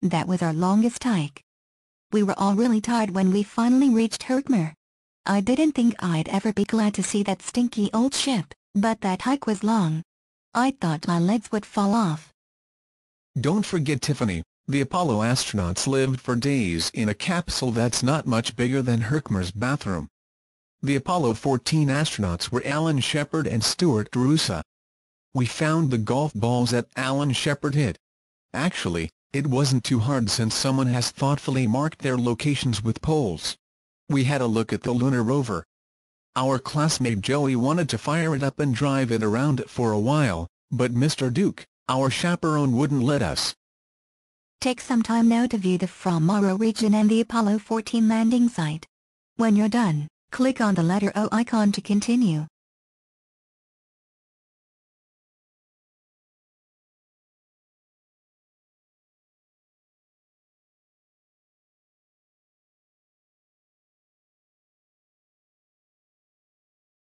That was our longest hike. We were all really tired when we finally reached Herkimer. I didn't think I'd ever be glad to see that stinky old ship, but that hike was long. I thought my legs would fall off. Don't forget Tiffany, the Apollo astronauts lived for days in a capsule that's not much bigger than Herkimer's bathroom. The Apollo 14 astronauts were Alan Shepard and Stuart Roosa. We found the golf balls that Alan Shepard hit. Actually, it wasn't too hard since someone has thoughtfully marked their locations with poles. We had a look at the lunar rover. Our classmate Joey wanted to fire it up and drive it around for a while, but Mr. Duke, our chaperone, wouldn't let us. Take some time now to view the Fra Mauro region and the Apollo 14 landing site. When you're done, click on the letter O icon to continue.